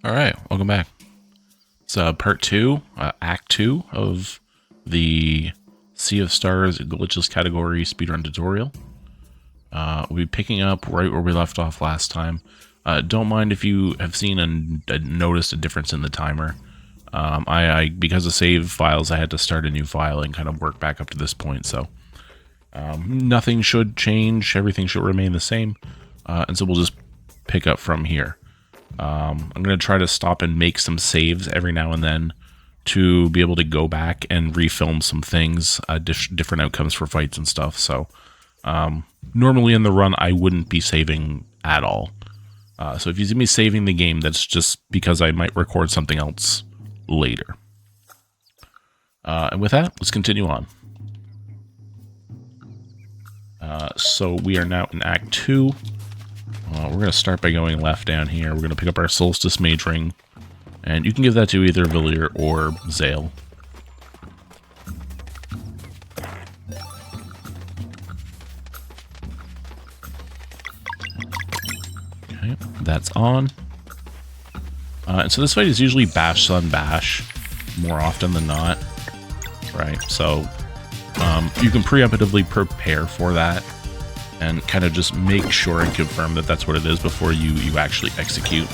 Alright, welcome back. It's part 2, act 2 of the Sea of Stars Glitchless category speedrun tutorial. We'll be picking up right where we left off last time. Don't mind if you have seen and noticed a difference in the timer. Because of save files, I had to start a new file and kind of work back up to this point, so nothing should change, everything should remain the same, and so we'll just pick up from here. I'm going to try to stop and make some saves every now and then to be able to go back and refilm some things, different outcomes for fights and stuff. So normally in the run, I wouldn't be saving at all. So if you see me saving the game, that's just because I might record something else later. And with that, let's continue on. So we are now in Act 2. We're going to start by going left down here. We're going to pick up our Solstice Mage Ring. And you can give that to either Villier or Zale. Okay, that's on. And so this fight is usually Bash Sun Bash, more often than not. Right, so you can preemptively prepare for that and kind of just make sure and confirm that that's what it is before you actually execute.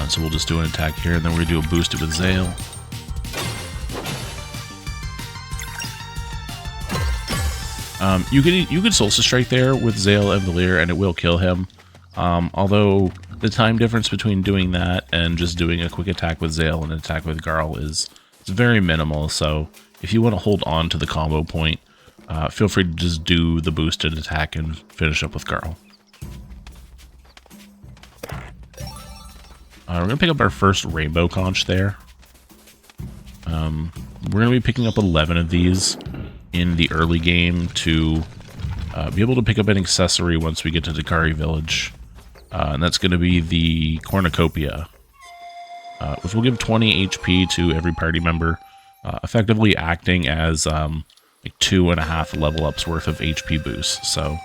So we'll just do an attack here, and then we're going to do a boost with Zale. You could Solstice Strike there with Zale and Villier, and it will kill him. Although the time difference between doing that and just doing a quick attack with Zale and an attack with Garl is very minimal, so if you want to hold on to the combo point, feel free to just do the boosted attack and finish up with Garl. We're going to pick up our first Rainbow Conch there. We're going to be picking up 11 of these in the early game to be able to pick up an accessory once we get to Dakari Village. And that's going to be the Cornucopia, which will give 20 HP to every party member, effectively acting as like 2.5 level ups worth of HP boost. So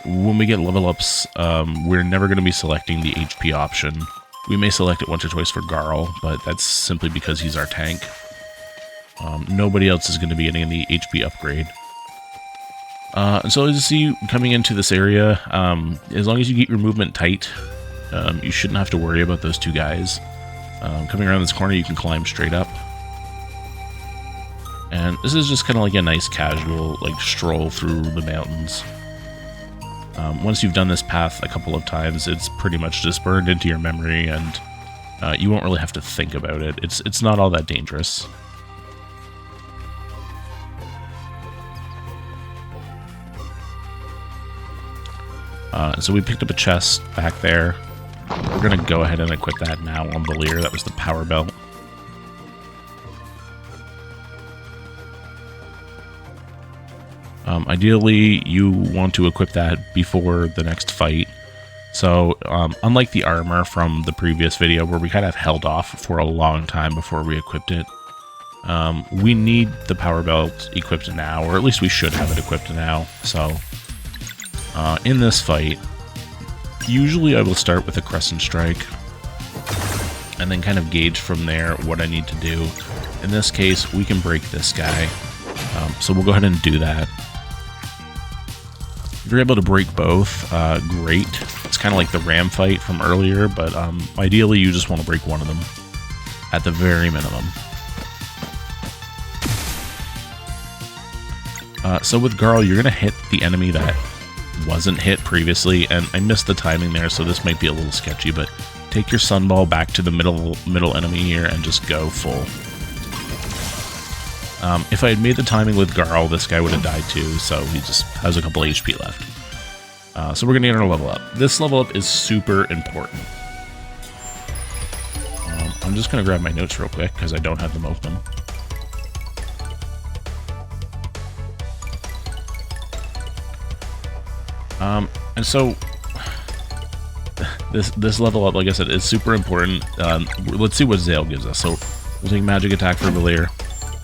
when we get level ups, we're never going to be selecting the HP option. We may select it once or twice for Garl, but that's simply because he's our tank. Nobody else is going to be getting the HP upgrade. And so as you see coming into this area, as long as you keep your movement tight, you shouldn't have to worry about those two guys. Coming around this corner, you can climb straight up. And this is just kind of like a nice casual stroll through the mountains. Once you've done this path a couple of times, it's pretty much just burned into your memory, and you won't really have to think about it. It's not all that dangerous. So we picked up a chest back there. We're going to go ahead and equip that now on Villier. That was the power belt. Ideally, you want to equip that before the next fight. So, unlike the armor from the previous video where we kind of held off for a long time before we equipped it, we need the power belt equipped now, or at least we should have it equipped now. So, in this fight, usually I will start with a Crescent Strike and then kind of gauge from there what I need to do. In this case, we can break this guy, so we'll go ahead and do that. If you're able to break both, great. It's kind of like the ram fight from earlier, but ideally you just want to break one of them at the very minimum. So with Garl, you're going to hit the enemy that wasn't hit previously, and I missed the timing there, so this might be a little sketchy, but take your Sunball back to the middle enemy here and just go full. If I had made the timing with Garl, this guy would have died too, so he just has a couple HP left. So we're going to get our level up. This level up is super important. I'm just going to grab my notes real quick because I don't have them open. And so this level up, like I said, is super important. Let's see what Zale gives us. So we'll take Magic Attack for Villier.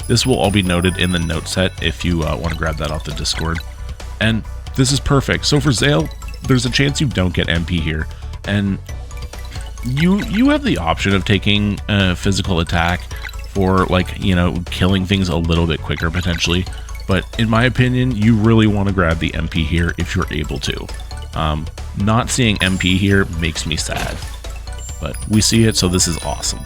This will all be noted in the note set if you want to grab that off the Discord. And this is perfect. So for Zale, there's a chance you don't get MP here, and you have the option of taking a physical attack for, like, you know, killing things a little bit quicker potentially, but in my opinion, you really want to grab the MP here if you're able to. Not seeing MP here makes me sad, but we see it, so this is awesome.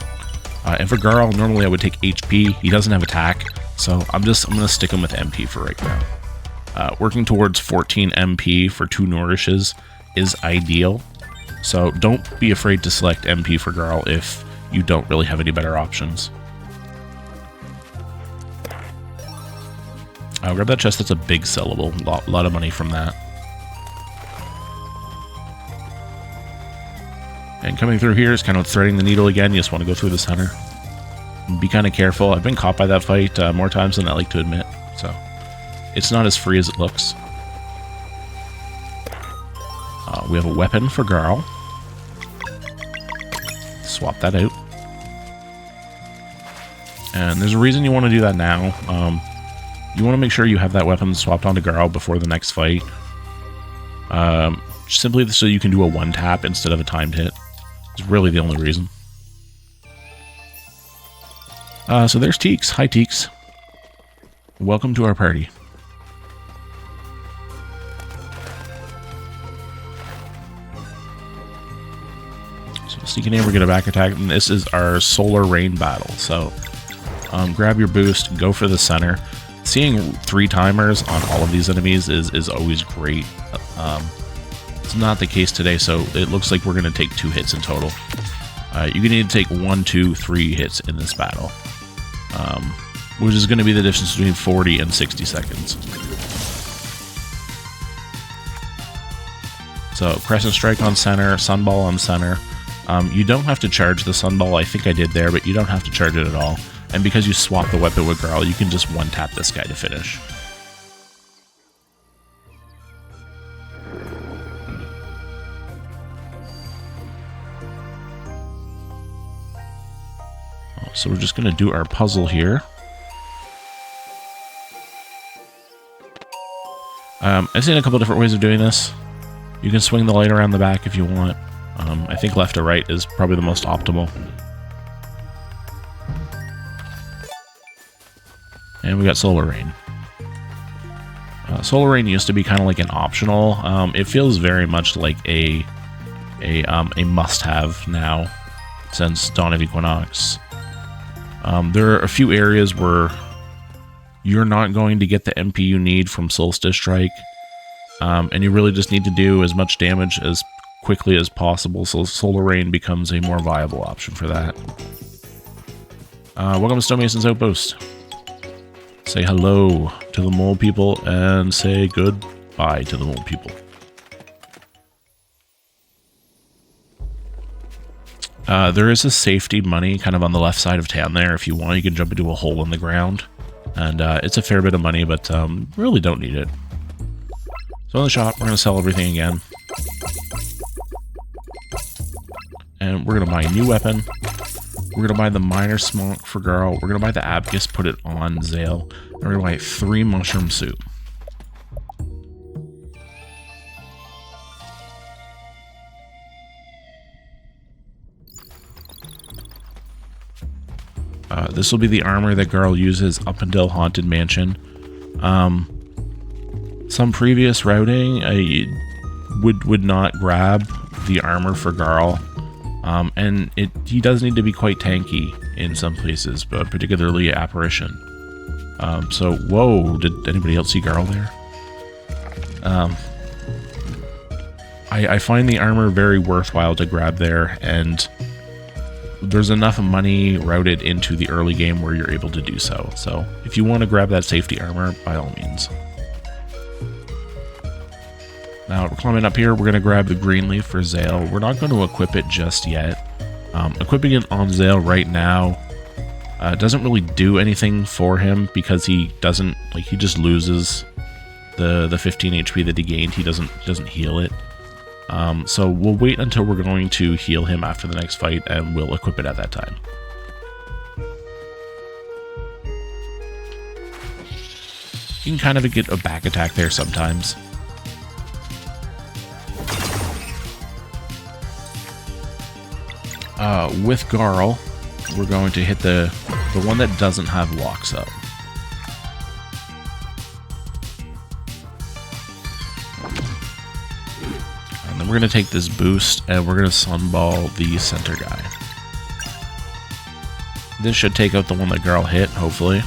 And for Garl, normally I would take HP. He doesn't have attack, so I'm gonna stick him with MP for right now. Working towards 14 MP for 2 nourishes is ideal, so don't be afraid to select MP for Garl if you don't really have any better options. I'll grab that chest. That's a big sellable. Lot of money from that. And coming through here is kind of threading the needle again. You just want to go through the center. Be kind of careful. I've been caught by that fight more times than I like to admit, so it's not as free as it looks. We have a weapon for Garl. Swap that out. And there's a reason you want to do that now. You want to make sure you have that weapon swapped onto Garl before the next fight. Simply so you can do a one-tap instead of a timed hit. It's really the only reason. So there's Teeks. Hi, Teeks. Welcome to our party. So sneaking in, we get a back attack, and this is our Solar Rain battle. So grab your boost, go for the center. Seeing 3 timers on all of these enemies is always great. It's not the case today, so it looks like we're going to take 2 hits in total. You're going to need to take 1, 2, 3 hits in this battle, which is going to be the difference between 40 and 60 seconds. So Crescent Strike on center, Sunball on center. You don't have to charge the Sunball. I think I did there, but you don't have to charge it at all. And because you swap the weapon with Garl, you can just one-tap this guy to finish. So we're just going to do our puzzle here. I've seen a couple different ways of doing this. You can swing the light around the back if you want. I think left to right is probably the most optimal. And we got Solar Rain. Solar Rain used to be kind of like an optional. It feels very much like a must-have now since Dawn of Equinox. There are a few areas where you're not going to get the MP you need from Solstice Strike, and you really just need to do as much damage as quickly as possible, so Solar Rain becomes a more viable option for that. Welcome to Stonemason's Outpost. Say hello to the mole people and say goodbye to the mole people. There is a safety money kind of on the left side of town there. If you want, you can jump into a hole in the ground. And it's a fair bit of money, but really don't need it. So in the shop, we're going to sell everything again. And we're going to buy a new weapon. We're going to buy the Minor Smock for Garl. We're going to buy the Abacus, put it on Zale. And we're going to buy 3 Mushroom Soup. This will be the armor that Garl uses up until Haunted Mansion. Some previous routing, I would not grab the armor for Garl. And he does need to be quite tanky in some places, but particularly Apparition. So, whoa, did anybody else see Garl there? I find the armor very worthwhile to grab there, and there's enough money routed into the early game where you're able to do so. So, if you want to grab that safety armor, by all means. Now, we're climbing up here, we're going to grab the green leaf for Zale. We're not going to equip it just yet. Equipping it on Zale right now doesn't really do anything for him because he doesn't, like, he just loses the 15 HP that he gained. He doesn't heal it. So we'll wait until we're going to heal him after the next fight, and we'll equip it at that time. You can kind of get a back attack there sometimes. With Garl, we're going to hit the one that doesn't have locks up. And then we're going to take this boost and we're going to sunball the center guy. This should take out the one that Garl hit, hopefully.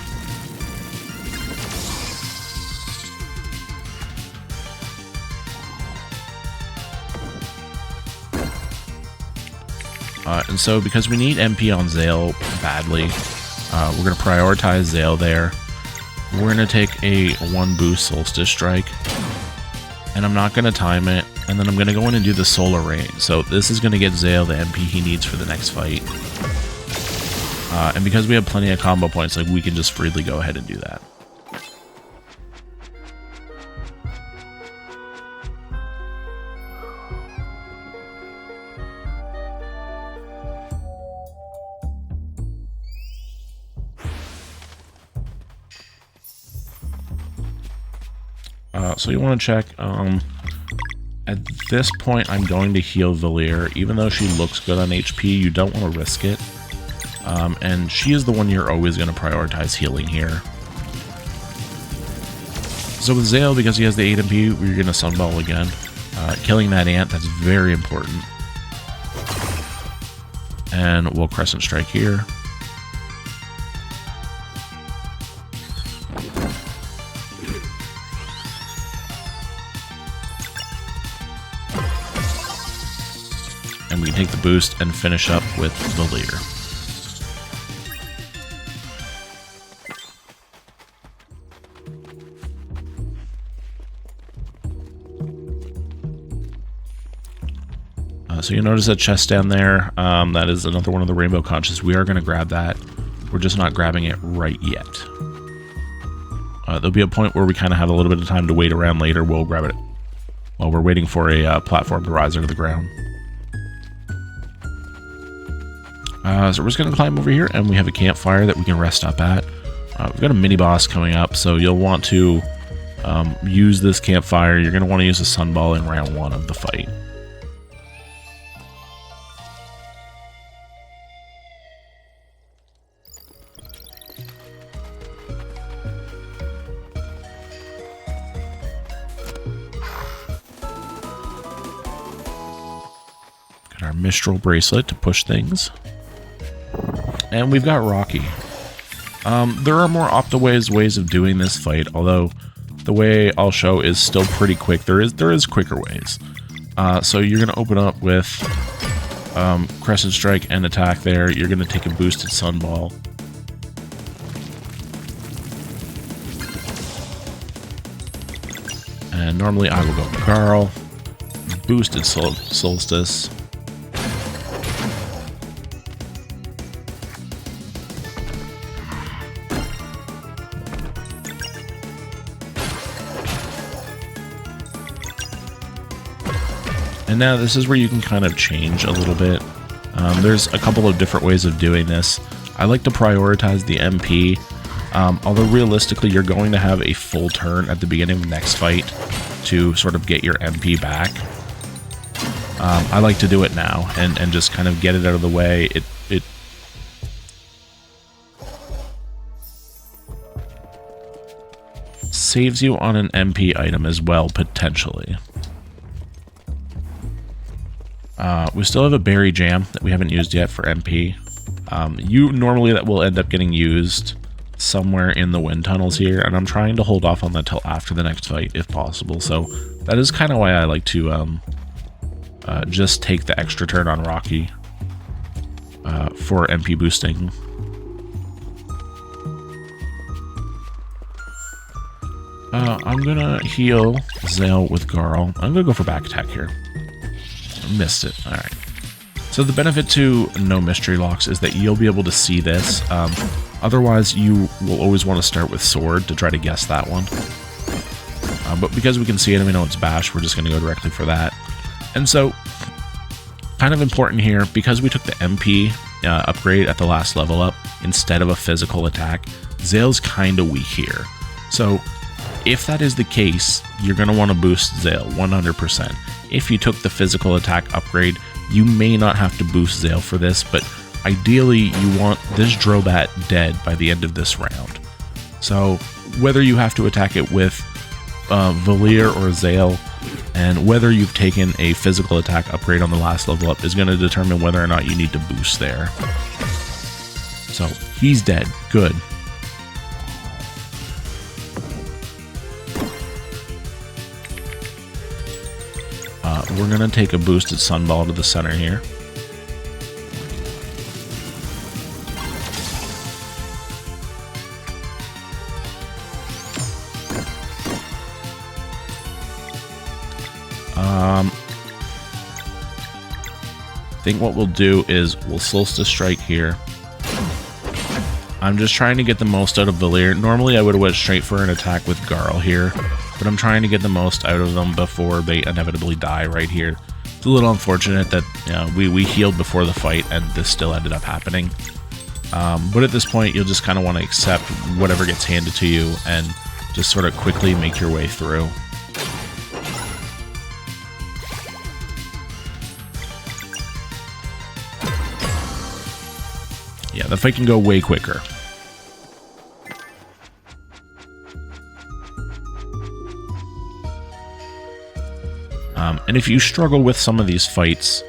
And so, because we need MP on Zale badly, we're going to prioritize Zale there. We're going to take a 1 boost Solstice Strike, and I'm not going to time it, and then I'm going to go in and do the Solar Rain. So this is going to get Zale the MP he needs for the next fight. And because we have plenty of combo points, like, we can just freely go ahead and do that. So you want to check, at this point I'm going to heal Valier. Even though she looks good on HP, you don't want to risk it. And she is the one you're always going to prioritize healing here. So with Zale, because he has the 8 MP, we're going to Sunball again. Killing that ant, that's very important. And we'll Crescent Strike here. And we can take the boost and finish up with the leader. So you notice that chest down there, that is another one of the rainbow conches. We are going to grab that. We're just not grabbing it right yet. There'll be a point where we kind of have a little bit of time to wait around later. We'll grab it while we're waiting for a platform to rise out of the ground. So we're just going to climb over here, and we have a campfire that we can rest up at. We've got a mini-boss coming up, so you'll want to use this campfire. You're going to want to use a sunball in round 1 of the fight. Got our Mistral bracelet to push things. And we've got Rocky. There are more optimized ways of doing this fight, although the way I'll show is still pretty quick. There is quicker ways. So you're going to open up with Crescent Strike and attack there. You're going to take a boosted Sunball. And normally I will go Garl, boosted Solstice. And now this is where you can kind of change a little bit. There's a couple of different ways of doing this. I like to prioritize the MP, although realistically you're going to have a full turn at the beginning of the next fight to sort of get your MP back. I like to do it now and just kind of get it out of the way. It saves you on an MP item as well, potentially. We still have a berry jam that we haven't used yet for MP. Normally that will end up getting used somewhere in the wind tunnels here, and I'm trying to hold off on that till after the next fight if possible. So that is kind of why I like to just take the extra turn on Rocky for MP boosting. I'm gonna heal Zale with Garl. I'm gonna go for back attack here. Missed it. Alright. So the benefit to no mystery locks is that you'll be able to see this. Otherwise, you will always want to start with sword to try to guess that one. But because we can see it and we know it's bash, we're just going to go directly for that. And so, kind of important here, because we took the MP upgrade at the last level up instead of a physical attack, Zale's kind of weak here. So, if that is the case, you're going to want to boost Zale 100%. If you took the physical attack upgrade, You may not have to boost Zale for this, but ideally you want this Drobat dead by the end of this round. So whether you have to attack it with Valier or Zale, and whether you've taken a physical attack upgrade on the last level up is going to determine whether or not you need to boost there. So he's dead. Good. We're going to take a boosted Sunball to the center here. I think what we'll do is we'll Solstice Strike here. I'm just trying to get the most out of Valier. Normally I would have went straight for an attack with Garl here, but I'm trying to get the most out of them before they inevitably die right here. It's a little unfortunate that we healed before the fight and this still ended up happening. But at this point you'll just kind of want to accept whatever gets handed to you and just sort of quickly make your way through. Yeah, the fight can go way quicker. And if you struggle with some of these fights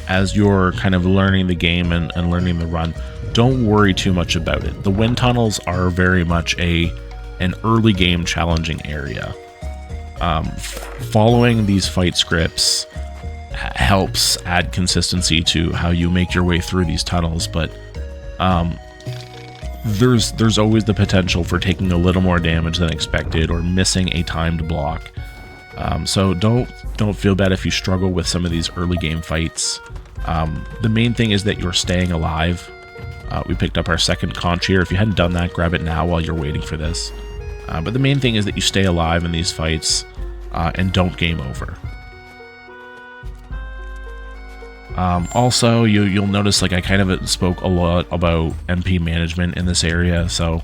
as you're kind of learning the game and learning the run, don't worry too much about it. The wind tunnels are very much an early game challenging area. Following these fight scripts helps add consistency to how you make your way through these tunnels, but there's always the potential for taking a little more damage than expected or missing a timed block. So don't feel bad if you struggle with some of these early game fights. The main thing is that you're staying alive. We picked up our second conch here. If you hadn't done that, grab it now while you're waiting for this. But the main thing is that you stay alive in these fights and don't game over. Also, you'll notice like I kind of spoke a lot about MP management in this area, so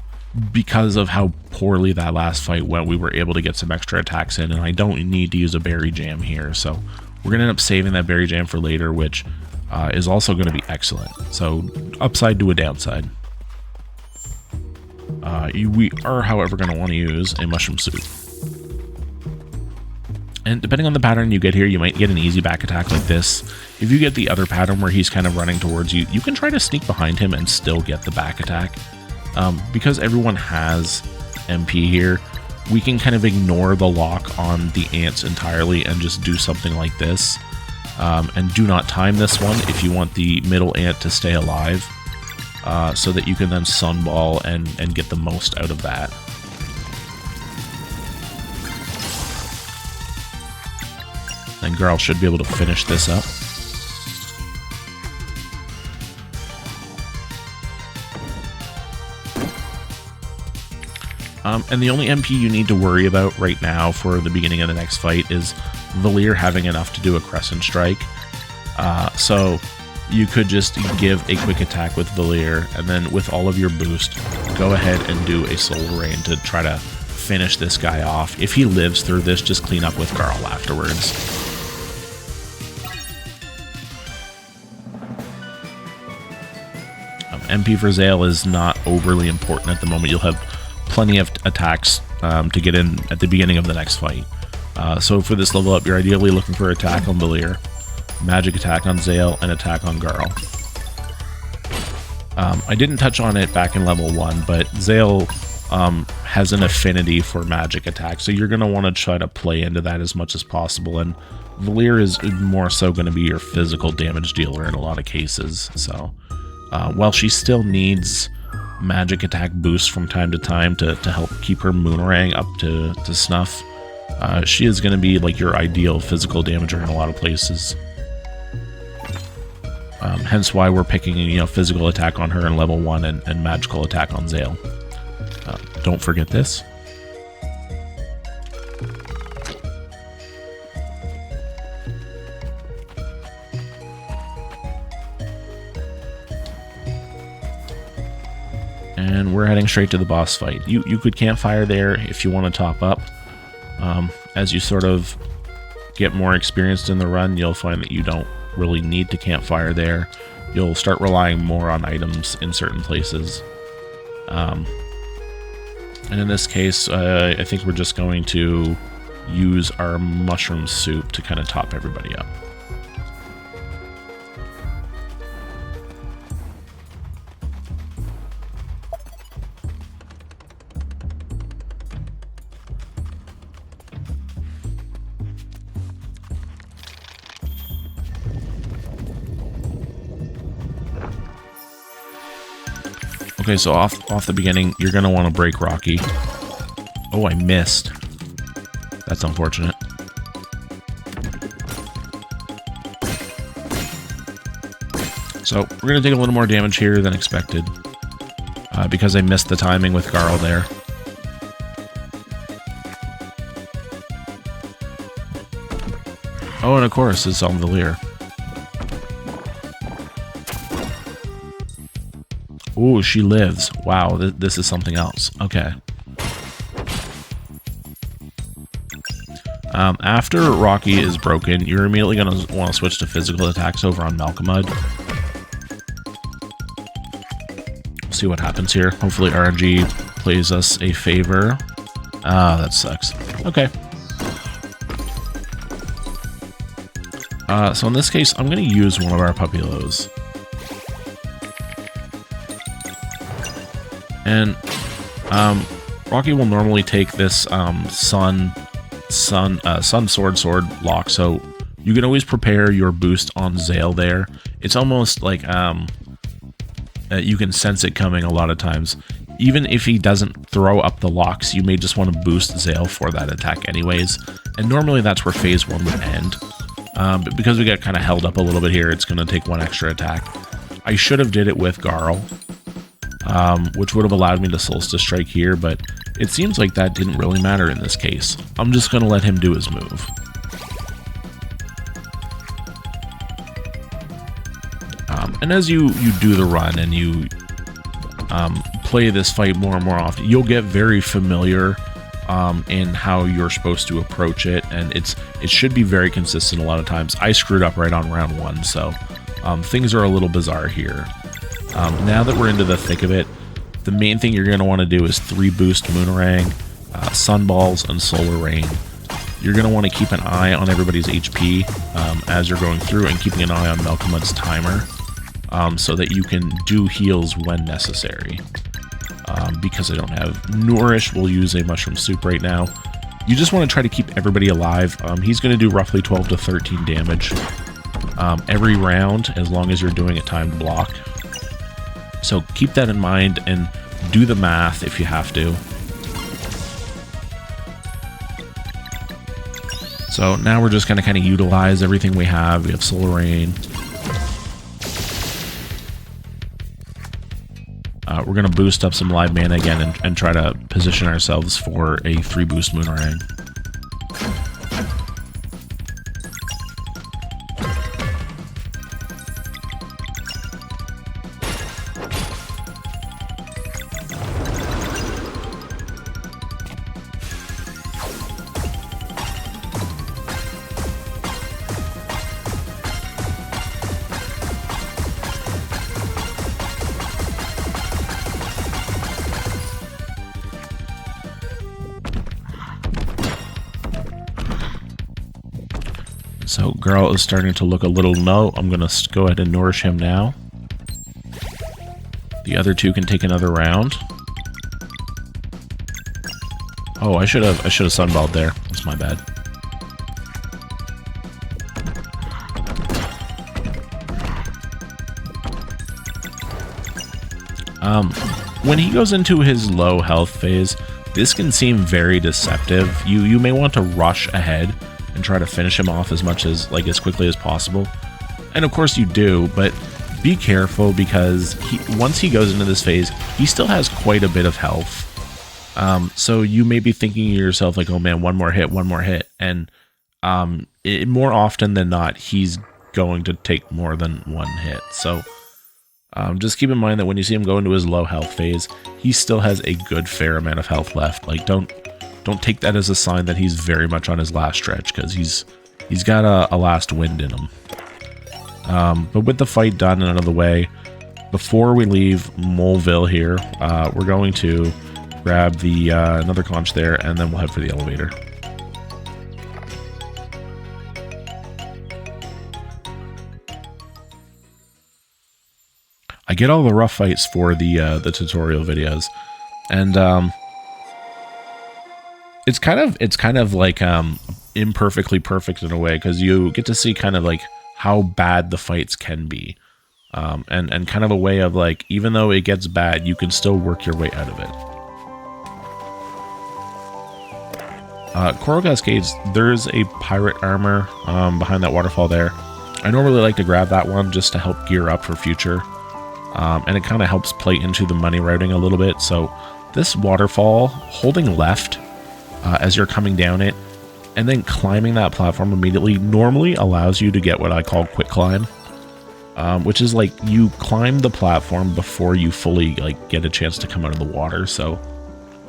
because of how poorly that last fight went, we were able to get some extra attacks in, and I don't need to use a Berry Jam here, so we're going to end up saving that Berry Jam for later, which is also going to be excellent. So, upside to a downside. We are, however, going to want to use a Mushroom Suit. And depending on the pattern you get here, you might get an easy back attack like this. If you get the other pattern where he's kind of running towards you, you can try to sneak behind him and still get the back attack. Because everyone has MP here, we can kind of ignore the lock on the ants entirely and just do something like this. And do not time this one if you want the middle ant to stay alive, so that you can then Sunball and get the most out of that. And Garl should be able to finish this up. And the only MP you need to worry about right now for the beginning of the next fight is Valier having enough to do a Crescent Strike. So you could just give a quick attack with Valier, and then with all of your boost, go ahead and do a Soul Rain to try to finish this guy off. If he lives through this, just clean up with Garl afterwards. MP for Zale is not overly important at the moment. You'll have plenty of attacks to get in at the beginning of the next fight. So for this level up, you're ideally looking for attack on Valier, magic attack on Zale, and attack on Garl. I didn't touch on it back in level 1, but Zale has an affinity for magic attack, so you're going to want to try to play into that as much as possible, and Valier is more so going to be your physical damage dealer in a lot of cases. So while she still needs magic attack boosts from time to time to help keep her Moonerang up to snuff, she is going to be like your ideal physical damager in a lot of places. Hence why we're picking physical attack on her in level 1 and magical attack on Zale. Don't forget this. And we're heading straight to the boss fight. You could campfire there if you want to top up. As you sort of get more experienced in the run, you'll find that you don't really need to campfire there. You'll start relying more on items in certain places. And in this case, I think we're just going to use our mushroom soup to kind of top everybody up. Okay, so off the beginning, you're going to want to break Rocky. Oh, I missed. That's unfortunate. So we're going to take a little more damage here than expected. Because I missed the timing with Garl there. Oh, and of course, it's on the Leer. Ooh, she lives. Wow, this is something else. Okay. After Rocky is broken, you're immediately going to want to switch to physical attacks over on Malcolmud. See what happens here. Hopefully RNG plays us a favor. Ah, that sucks. Okay. So in this case, I'm going to use one of our Puppylos. And Rocky will normally take this Sun Sword lock, so you can always prepare your boost on Zale there. It's almost like you can sense it coming a lot of times. Even if he doesn't throw up the locks, you may just want to boost Zale for that attack anyways. And normally that's where phase 1 would end. But because we got kind of held up a little bit here, it's going to take one extra attack. I should have did it with Garl. Which would have allowed me to Solstice Strike here, but it seems like that didn't really matter in this case. I'm just going to let him do his move. And as you do the run and you play this fight more and more often, you'll get very familiar in how you're supposed to approach it, and it should be very consistent a lot of times. I screwed up right on round 1, so things are a little bizarre here. Now that we're into the thick of it, the main thing you're going to want to do is 3 boost Moonerang, Sunballs, and Solar Rain. You're going to want to keep an eye on everybody's HP as you're going through, and keeping an eye on Malcolmud's timer so that you can do heals when necessary. Because I don't have Nourish, we'll use a Mushroom Soup right now. You just want to try to keep everybody alive. He's going to do roughly 12 to 13 damage every round, as long as you're doing a timed block. So keep that in mind and do the math if you have to. So now we're just going to kind of utilize everything we have. We have Solar Rain. We're going to boost up some live mana again and try to position ourselves for a 3 boost Moonerang. So Garl is starting to look a little low. I'm going to go ahead and nourish him now. The other 2 can take another round. Oh, I should have sunballed there. That's my bad. When he goes into his low health phase, this can seem very deceptive. You may want to rush ahead and try to finish him off as quickly as possible. And of course you do, but be careful because once he goes into this phase, he still has quite a bit of health. So you may be thinking to yourself like, oh man, one more hit. And more often than not, he's going to take more than one hit. So just keep in mind that when you see him go into his low health phase, he still has a good fair amount of health left. Like don't take that as a sign that he's very much on his last stretch, because he's got a last wind in him. But with the fight done and out of the way, before we leave Moleville here, we're going to grab the another conch there, and then we'll head for the elevator. I get all the rough fights for the tutorial videos, and it's kind of like imperfectly perfect in a way, because you get to see kind of like how bad the fights can be, and kind of a way of like, even though it gets bad, you can still work your way out of it. Coral Cascades, there's a pirate armor behind that waterfall there. I normally like to grab that one just to help gear up for future. And it kind of helps play into the money routing a little bit. So this waterfall, holding left as you're coming down it, and then climbing that platform immediately, normally allows you to get what I call quick climb, which is like you climb the platform before you fully like get a chance to come out of the water. So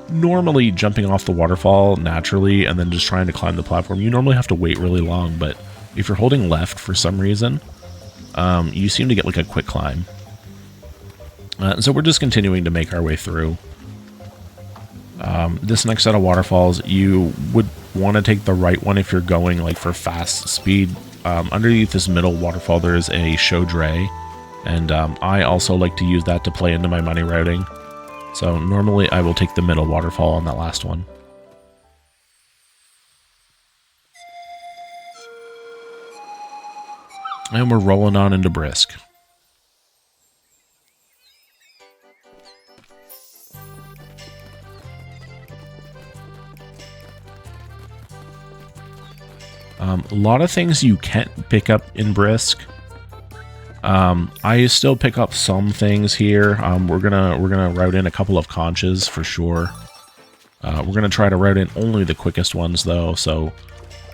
normally jumping off the waterfall naturally and then just trying to climb the platform, you normally have to wait really long. But if you're holding left for some reason, you seem to get like a quick climb. So we're just continuing to make our way through. This next set of waterfalls, you would want to take the right one if you're going like for fast speed. Underneath this middle waterfall, there is a show dray, and I also like to use that to play into my money routing. So normally I will take the middle waterfall on that last one. And we're rolling on into Brisk. A lot of things you can't pick up in Brisk. I still pick up some things here. We're gonna route in a couple of conches for sure. We're gonna try to route in only the quickest ones though. So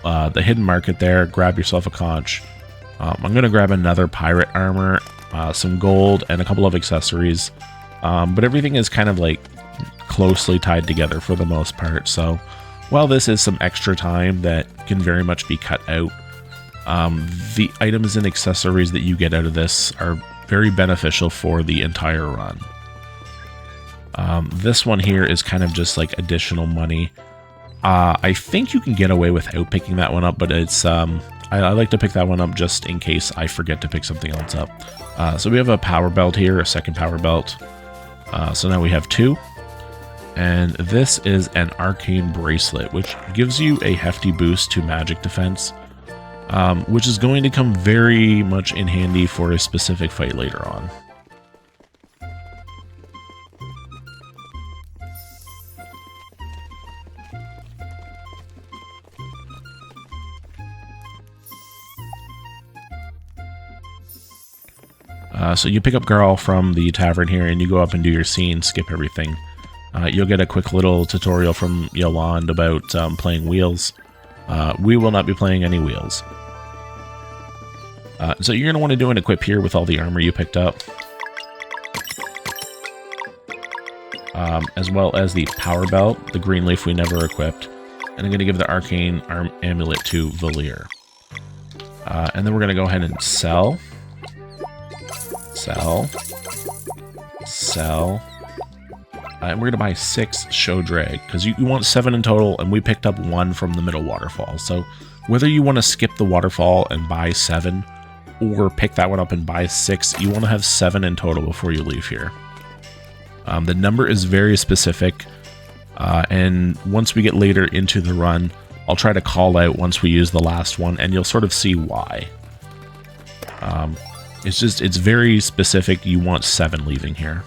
the hidden market there, grab yourself a conch. I'm gonna grab another pirate armor, some gold, and a couple of accessories. But everything is kind of like closely tied together for the most part. So while this is some extra time that can very much be cut out, the items and accessories that you get out of this are very beneficial for the entire run. This one here is kind of just like additional money. I think you can get away without picking that one up, but it's I like to pick that one up just in case I forget to pick something else up. So we have a power belt here, a second power belt. So now we have two. And this is an arcane bracelet, which gives you a hefty boost to magic defense, which is going to come very much in handy for a specific fight later on. So you pick up Garl from the tavern here, and you go up and do your scene, skip everything. You'll get a quick little tutorial from Yolande about playing wheels. We will not be playing any wheels. So you're going to want to do an equip here with all the armor you picked up. As well as the power belt, the green leaf we never equipped. And I'm going to give the arcane amulet to Valir. And then we're going to go ahead and sell. And we're going to buy 6 show drag, because you want 7 in total, and we picked up 1 from the middle waterfall. So whether you want to skip the waterfall and buy 7, or pick that one up and buy 6, you want to have 7 in total before you leave here. The number is very specific, and once we get later into the run, I'll try to call out once we use the last one, and you'll sort of see why. It's very specific. You want 7 leaving here.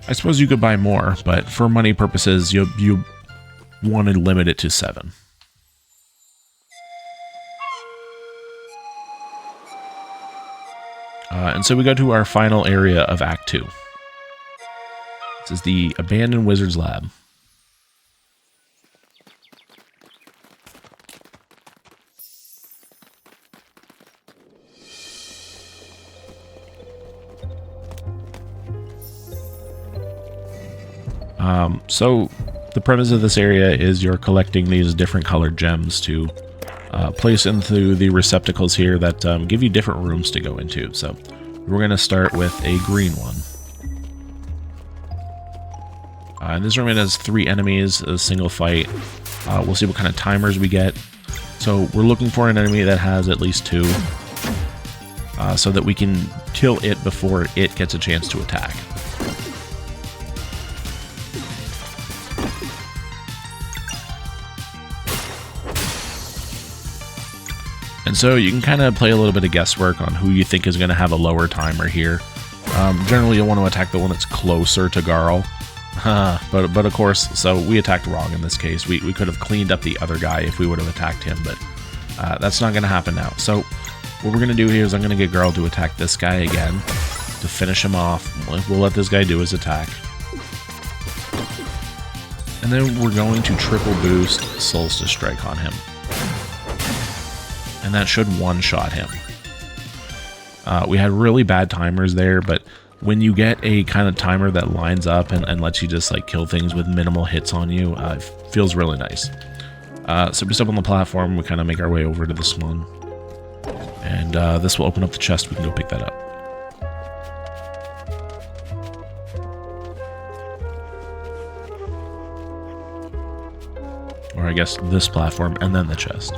I suppose you could buy more, but for money purposes, you want to limit it to 7. And so we go to our final area of Act 2. This is the Abandoned Wizard's Lab. So the premise of this area is you're collecting these different colored gems to place into the receptacles here that give you different rooms to go into. So we're going to start with a green one. In this room it has 3 enemies, a single fight. We'll see what kind of timers we get. So we're looking for an enemy that has at least 2, so that we can kill it before it gets a chance to attack. And so you can kind of play a little bit of guesswork on who you think is going to have a lower timer here. Generally you'll want to attack the one that's closer to Garl. But of course, so we attacked wrong in this case. We could have cleaned up the other guy if we would have attacked him, but that's not going to happen now. So what we're going to do here is I'm going to get Garl to attack this guy again to finish him off. We'll let this guy do his attack. And then we're going to triple boost Solstice Strike on him. And that should one-shot him. We had really bad timers there, but when you get a kind of timer that lines up and lets you just like kill things with minimal hits on you, it feels really nice. So just up on the platform, we kind of make our way over to this one. And this will open up the chest, we can go pick that up. Or I guess this platform and then the chest.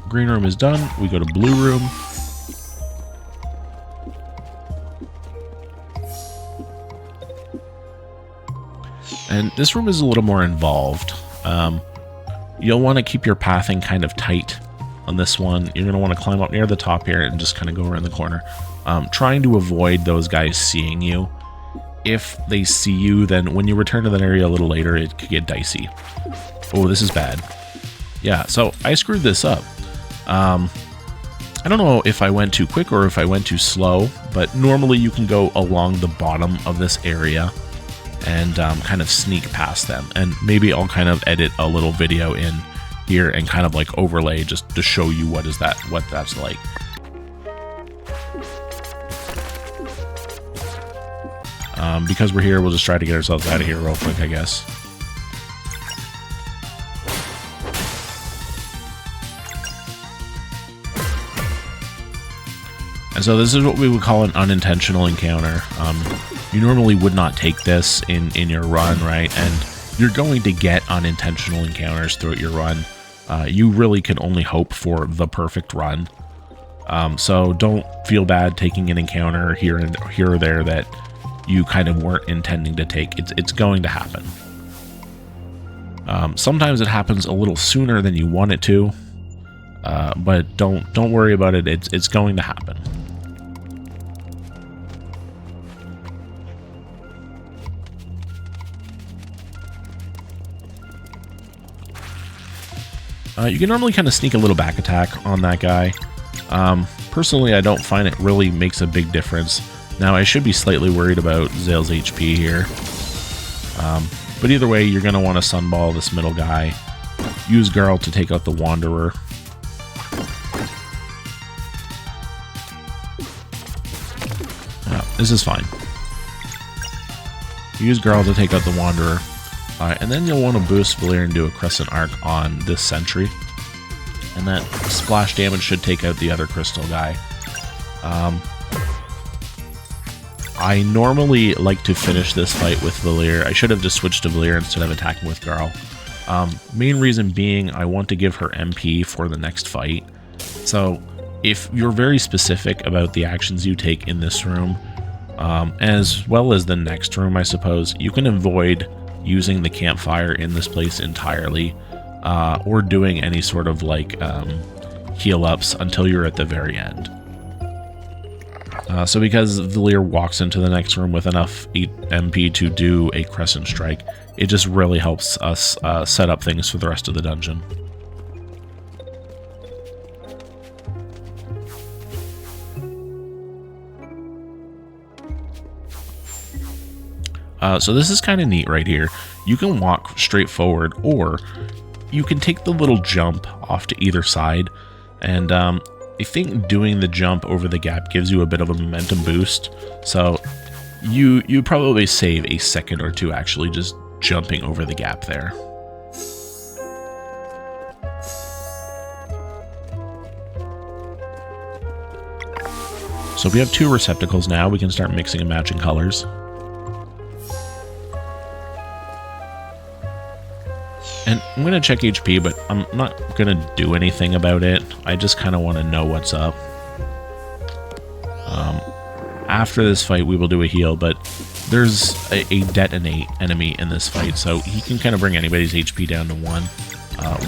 Green room is done. We go to blue room. And this room is a little more involved. You'll want to keep your pathing kind of tight on this one. You're going to want to climb up near the top here and just kind of go around the corner. Trying to avoid those guys seeing you. If they see you, then when you return to that area a little later, it could get dicey. Oh, this is bad. Yeah, so I screwed this up. I don't know if I went too quick or if I went too slow, but normally you can go along the bottom of this area and kind of sneak past them. And maybe I'll kind of edit a little video in here and kind of like overlay just to show you what that's like. Because we're here, we'll just try to get ourselves out of here real quick, I guess. And so this is what we would call an unintentional encounter. You normally would not take this in your run, right? And you're going to get unintentional encounters throughout your run. You really can only hope for the perfect run. So don't feel bad taking an encounter here or there that you kind of weren't intending to take. It's going to happen. Sometimes it happens a little sooner than you want it to, but don't worry about it. It's going to happen. You can normally kind of sneak a little back attack on that guy. Personally, I don't find it really makes a big difference. Now, I should be slightly worried about Zale's HP here. But either way, you're going to want to sunball this middle guy. Use Garl to take out the Wanderer. This is fine. Use Garl to take out the Wanderer. And then you'll want to boost Valir and do a Crescent Arc on this Sentry. And that splash damage should take out the other Crystal guy. I normally like to finish this fight with Valir. I should have just switched to Valir instead of attacking with Garl. Main reason being I want to give her MP for the next fight. So if you're very specific about the actions you take in this room, as well as the next room, I suppose, you can avoid using the campfire in this place entirely, or doing any sort of like heal ups until you're at the very end. So because Valir walks into the next room with enough MP to do a Crescent Strike, it just really helps us set up things for the rest of the dungeon. So this is kind of neat right here. You can walk straight forward, or you can take the little jump off to either side. And I think doing the jump over the gap gives you a bit of a momentum boost. So you probably save a second or two actually just jumping over the gap there. So we have 2 receptacles now. We can start mixing and matching colors. And I'm going to check HP, but I'm not going to do anything about it. I just kind of want to know what's up. After this fight, we will do a heal, but there's a detonate enemy in this fight, so he can kind of bring anybody's HP down to 1.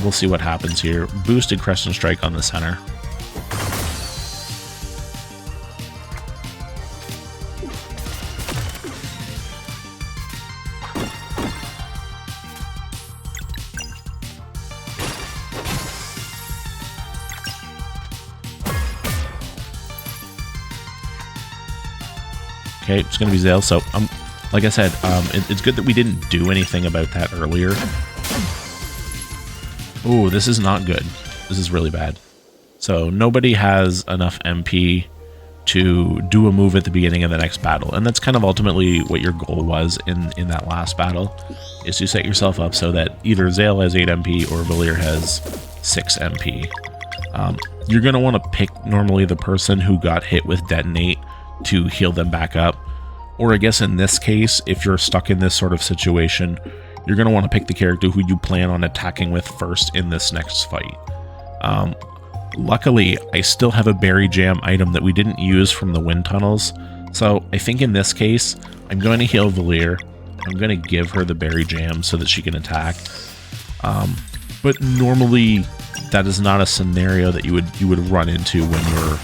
We'll see what happens here. Boosted Crescent Strike on the center. Okay, it's going to be Zale. So, like I said, it's good that we didn't do anything about that earlier. Ooh, this is not good. This is really bad. So, nobody has enough MP to do a move at the beginning of the next battle. And that's kind of ultimately what your goal was in that last battle, is to set yourself up so that either Zale has 8 MP or Valier has 6 MP. You're going to want to pick normally the person who got hit with Detonate to heal them back up. Or I guess in this case, if you're stuck in this sort of situation, you're going to want to pick the character who you plan on attacking with first in this next fight. Luckily, I still have a Berry Jam item that we didn't use from the wind tunnels. So I think in this case, I'm going to heal Valier. I'm going to give her the Berry Jam so that she can attack. But normally, that is not a scenario that you would run into when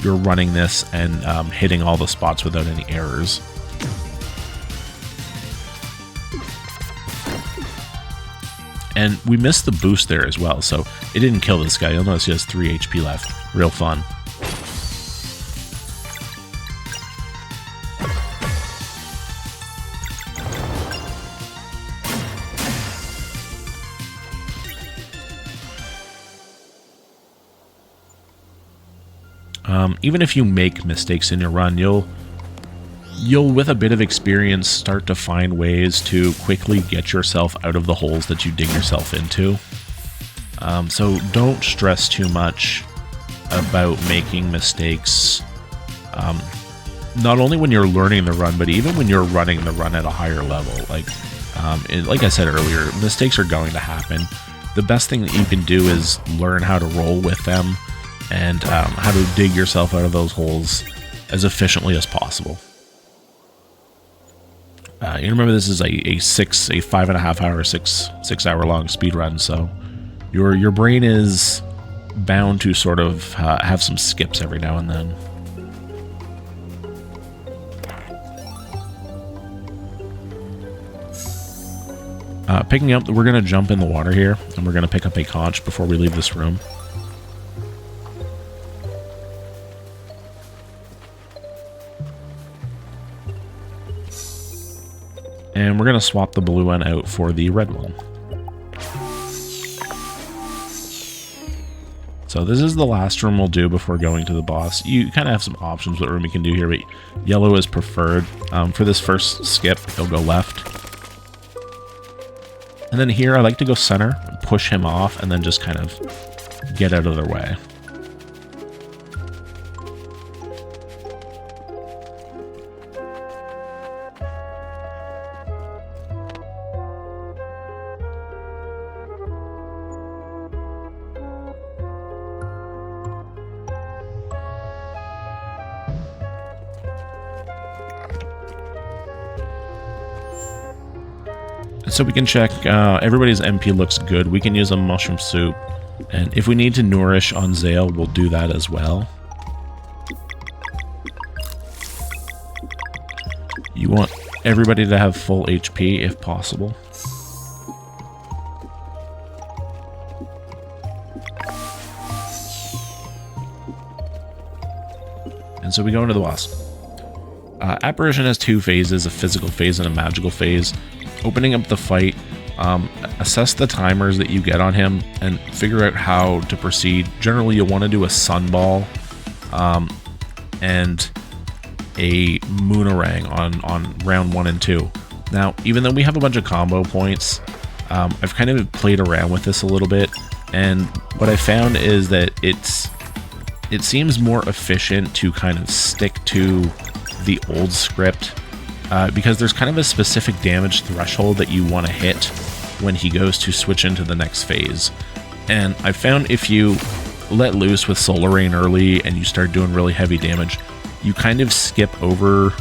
you're running this and hitting all the spots without any errors. And we missed the boost there as well, so it didn't kill this guy. You'll notice he has 3 HP left. Real fun. Even if you make mistakes in your run, you'll with a bit of experience start to find ways to quickly get yourself out of the holes that you dig yourself into. So don't stress too much about making mistakes, not only when you're learning the run, but even when you're running the run at a higher level. Like I said earlier, mistakes are going to happen. The best thing that you can do is learn how to roll with them and how to dig yourself out of those holes as efficiently as possible. You remember this is a 5.5 hour, 6 hour long speed run, so your brain is bound to sort of have some skips every now and then. Picking up, we're going to jump in the water here, and we're going to pick up a conch before we leave this room. And we're going to swap the blue one out for the red one. So this is the last room we'll do before going to the boss. You kind of have some options what room you can do here, but yellow is preferred. For this first skip, you'll go left. And then here, I like to go center, and push him off, and then just kind of get out of their way. So we can check, everybody's MP looks good. We can use a mushroom soup. And if we need to nourish on Zale, we'll do that as well. You want everybody to have full HP if possible. And so we go into the boss. Apparition has 2 phases, a physical phase and a magical phase. Opening up the fight, Assess the timers that you get on him and figure out how to proceed. Generally, you'll want to do a sunball and a moonerang on round 1 and 2. Now, even though we have a bunch of combo points, I've kind of played around with this a little bit, and what I found is that it seems more efficient to kind of stick to the old script because there's kind of a specific damage threshold that you want to hit when he goes to switch into the next phase. And I found if you let loose with Solar Rain early and you start doing really heavy damage, you kind of skip over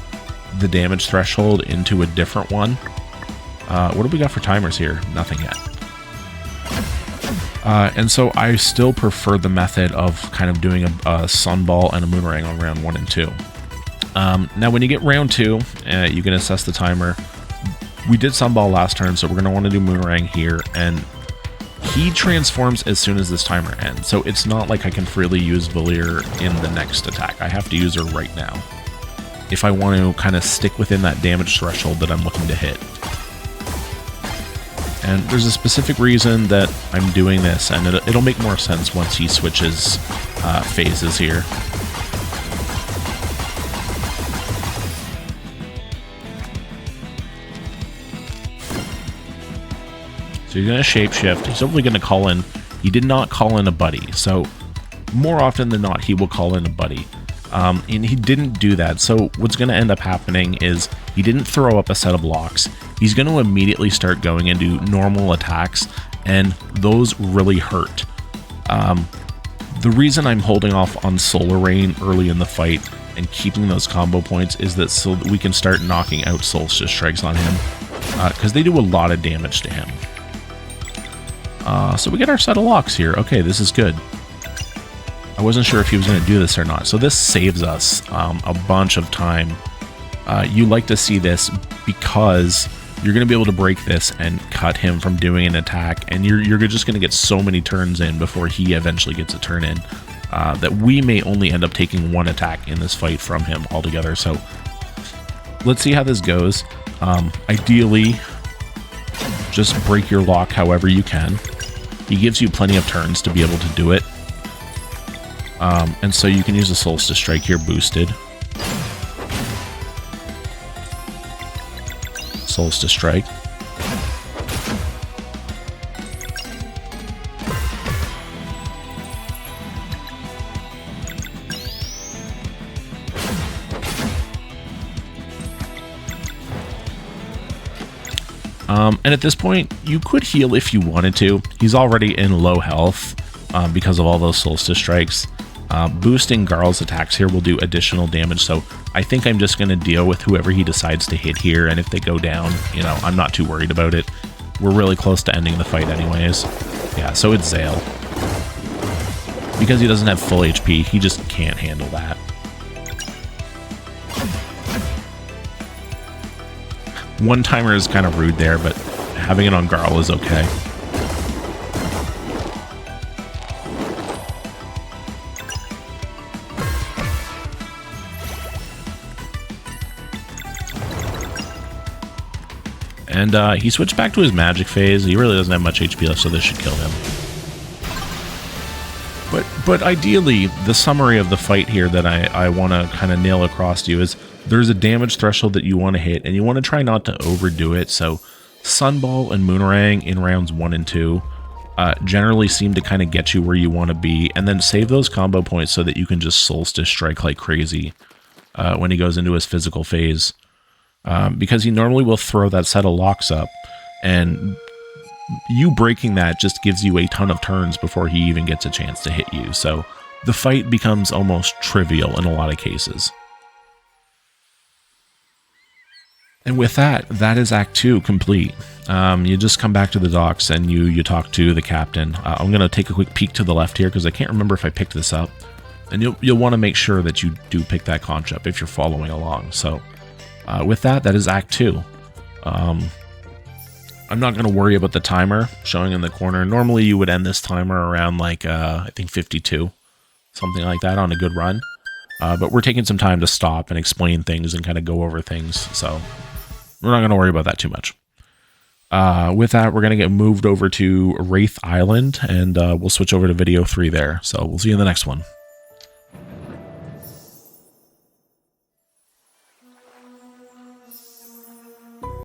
the damage threshold into a different one. What do we got for timers here? Nothing yet. And so I still prefer the method of kind of doing a sunball and a moonerang on round 1 and 2. Now when you get round 2, you can assess the timer. We did sunball last turn, so we're going to want to do moonerang here, and he transforms as soon as this timer ends. So it's not like I can freely use Valier in the next attack. I have to use her right now if I want to kind of stick within that damage threshold that I'm looking to hit. And there's a specific reason that I'm doing this, and it'll make more sense once he switches phases here. So he's going to shapeshift. He's hopefully going to call in. He did not call in a buddy, so more often than not, he will call in a buddy. And he didn't do that, so what's going to end up happening is he didn't throw up a set of locks. He's going to immediately start going into normal attacks, and those really hurt. The reason I'm holding off on Solar Rain early in the fight and keeping those combo points is that so that we can start knocking out Solstice Strikes on him, because they do a lot of damage to him. So we get our set of locks here. Okay, this is good. I wasn't sure if he was going to do this or not. So this saves us a bunch of time. You like to see this because you're going to be able to break this and cut him from doing an attack, and you're just going to get so many turns in before he eventually gets a turn in that we may only end up taking one attack in this fight from him altogether. So let's see how this goes. Ideally, just break your lock however you can. He gives you plenty of turns to be able to do it. And so you can use a Solstice Strike here boosted. Solstice Strike. And at this point, you could heal if you wanted to. He's already in low health because of all those Solstice Strikes. Boosting Garl's attacks here will do additional damage, so I think I'm just going to deal with whoever he decides to hit here, and if they go down, you know, I'm not too worried about it. We're really close to ending the fight anyways. Yeah, so it's Zale. Because he doesn't have full HP, he just can't handle that. One timer is kind of rude there, but having it on Garl is okay. And he switched back to his magic phase. He really doesn't have much HP left, so this should kill him. But ideally, the summary of the fight here that I want to kind of nail across to you is there's a damage threshold that you want to hit, and you want to try not to overdo it. So Sunball and Moonerang in rounds 1 and 2 generally seem to kind of get you where you want to be, and then save those combo points so that you can just Solstice Strike like crazy when he goes into his physical phase. Because he normally will throw that set of locks up, and you breaking that just gives you a ton of turns before he even gets a chance to hit you. So the fight becomes almost trivial in a lot of cases. And with that, that is Act 2 complete. You just come back to the docks and you talk to the captain. I'm going to take a quick peek to the left here because I can't remember if I picked this up. And you'll want to make sure that you do pick that conch up if you're following along. So with that, that is Act 2. I'm not going to worry about the timer showing in the corner. Normally you would end this timer around like, I think 52, something like that on a good run. But we're taking some time to stop and explain things and kind of go over things. So we're not going to worry about that too much. With that, we're going to get moved over to Wraith Island, and we'll switch over to video 3 there. So we'll see you in the next one.